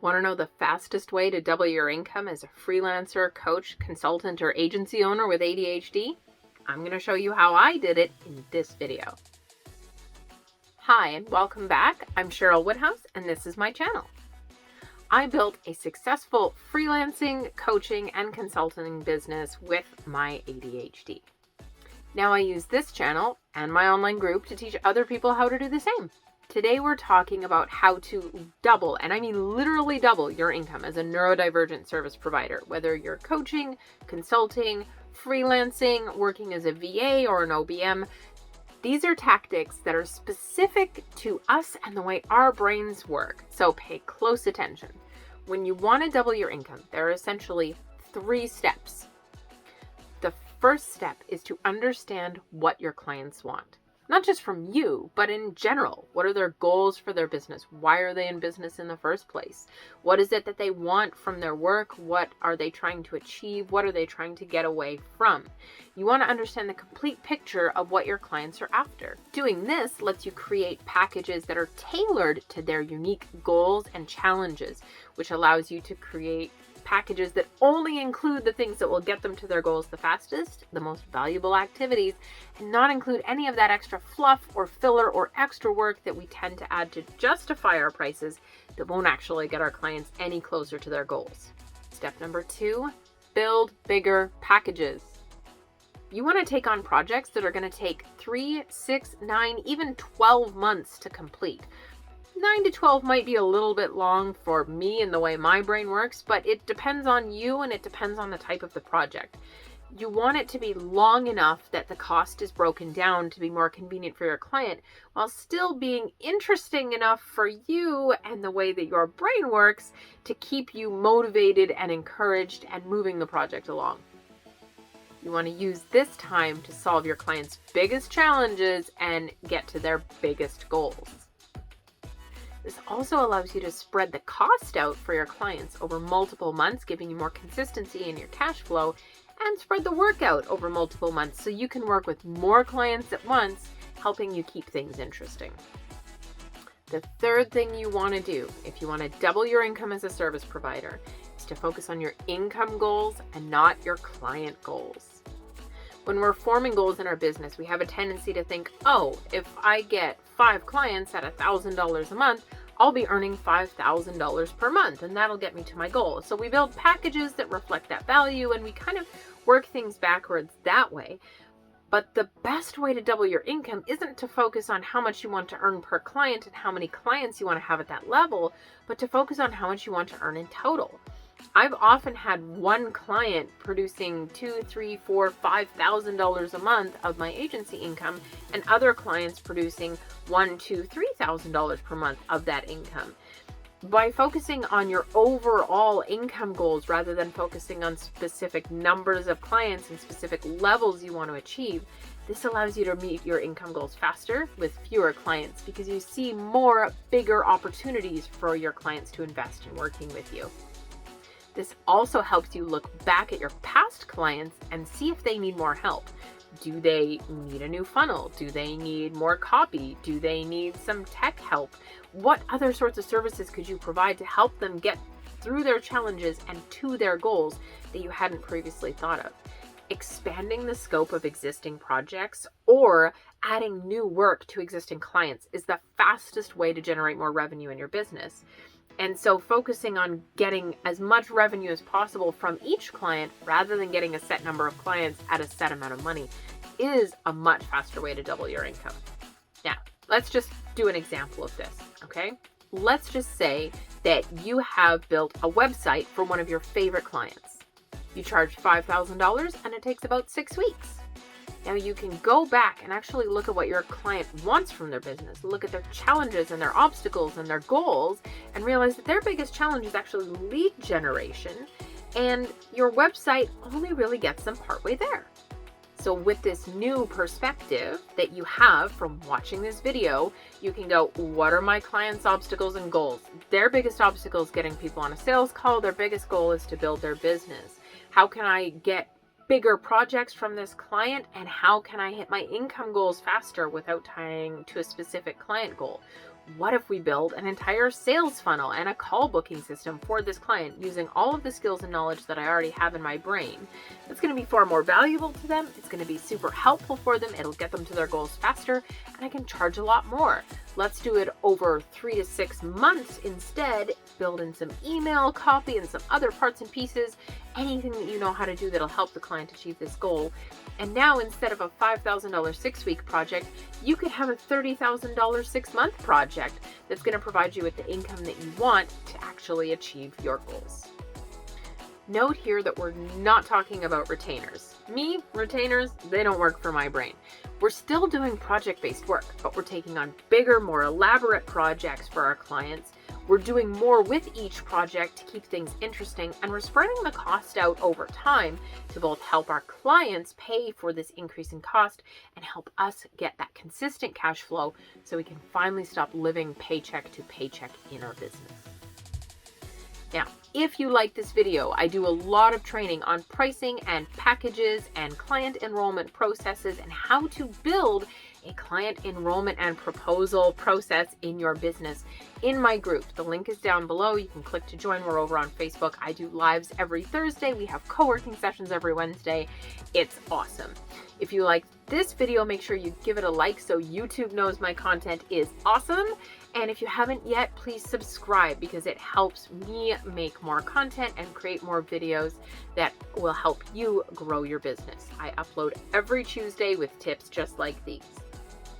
Want to know the fastest way to double your income as a freelancer, coach, consultant, or agency owner with ADHD? I'm going to show you how I did it in this video. Hi, and welcome back. I'm Cheryl Woodhouse, and this is my channel. I built a successful freelancing, coaching, and consulting business with my ADHD. Now I use this channel and my online group to teach other people how to do the same. Today we're talking about how to double, and I mean literally double, your income as a neurodivergent service provider, whether you're coaching, consulting, freelancing, working as a VA or an OBM. These are tactics that are specific to us and the way our brains work, so pay close attention. When you want to double your income, there are essentially 3 steps. The first step is to understand what your clients want. Not just from you, but in general. What are their goals for their business? Why are they in business in the first place? What is it that they want from their work? What are they trying to achieve? What are they trying to get away from? You want to understand the complete picture of what your clients are after. Doing this lets you create packages that are tailored to their unique goals and challenges, which allows you to create packages that only include the things that will get them to their goals the fastest, the most valuable activities, and not include any of that extra fluff or filler or extra work that we tend to add to justify our prices that won't actually get our clients any closer to their goals. Step number 2, build bigger packages. You want to take on projects that are going to take 3, 6, 9, even 12 months to complete. 9 to 12 might be a little bit long for me and the way my brain works, but it depends on you and it depends on the type of the project. You want it to be long enough that the cost is broken down to be more convenient for your client, while still being interesting enough for you and the way that your brain works to keep you motivated and encouraged and moving the project along. You want to use this time to solve your client's biggest challenges and get to their biggest goals. This also allows you to spread the cost out for your clients over multiple months, giving you more consistency in your cash flow, and spread the work out over multiple months so you can work with more clients at once, helping you keep things interesting. The third thing you want to do if you want to double your income as a service provider is to focus on your income goals and not your client goals. When we're forming goals in our business, we have a tendency to think, oh, if I get 5 clients at $1,000 a month, I'll be earning $5,000 per month, and that'll get me to my goal. So we build packages that reflect that value, and we kind of work things backwards that way. But the best way to double your income isn't to focus on how much you want to earn per client and how many clients you want to have at that level, but to focus on how much you want to earn in total. I've often had one client producing $2,000, $3,000, $4,000, $5,000 a month of my agency income, and other clients producing $1,000, $2,000, $3,000 per month of that income. By focusing on your overall income goals rather than focusing on specific numbers of clients and specific levels you want to achieve, this allows you to meet your income goals faster with fewer clients because you see more bigger opportunities for your clients to invest in working with you. This also helps you look back at your past clients and see if they need more help. Do they need a new funnel? Do they need more copy? Do they need some tech help? What other sorts of services could you provide to help them get through their challenges and to their goals that you hadn't previously thought of? Expanding the scope of existing projects or adding new work to existing clients is the fastest way to generate more revenue in your business. And so focusing on getting as much revenue as possible from each client rather than getting a set number of clients at a set amount of money is a much faster way to double your income. Now, let's just do an example of this, okay? Let's just say that you have built a website for one of your favorite clients. You charge $5,000 and it takes about 6 weeks. Now you can go back and actually look at what your client wants from their business, look at their challenges and their obstacles and their goals, and realize that their biggest challenge is actually lead generation, and your website only really gets them partway there. So with this new perspective that you have from watching this video, you can go, what are my clients' obstacles and goals? Their biggest obstacle is getting people on a sales call. Their biggest goal is to build their business. How can I get bigger projects from this client, and how can I hit my income goals faster without tying to a specific client goal? What if we build an entire sales funnel and a call booking system for this client using all of the skills and knowledge that I already have in my brain? It's going to be far more valuable to them. It's going to be super helpful for them. It'll get them to their goals faster, and I can charge a lot more. Let's do it over 3 to 6 months instead. Build in some email copy and some other parts and pieces, anything that you know how to do that'll help the client achieve this goal. And now, instead of a $5,000 6-week project, you could have a $30,000 6-month project that's going to provide you with the income that you want to actually achieve your goals. Note here that we're not talking about retainers. Retainers, they don't work for my brain. We're still doing project-based work, but we're taking on bigger, more elaborate projects for our clients. We're doing more with each project to keep things interesting, and we're spreading the cost out over time to both help our clients pay for this increase in cost and help us get that consistent cash flow so we can finally stop living paycheck to paycheck in our business. Now, if you like this video, I do a lot of training on pricing and packages and client enrollment processes and how to build a client enrollment and proposal process in your business in my group. The link is down below. You can click to join. We're over on Facebook. I do lives every Thursday. We have co-working sessions every Wednesday. It's awesome. If you like this video, make sure you give it a like so YouTube knows my content is awesome. And if you haven't yet, please subscribe because it helps me make more content and create more videos that will help you grow your business. I upload every Tuesday with tips just like these.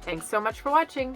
Thanks so much for watching.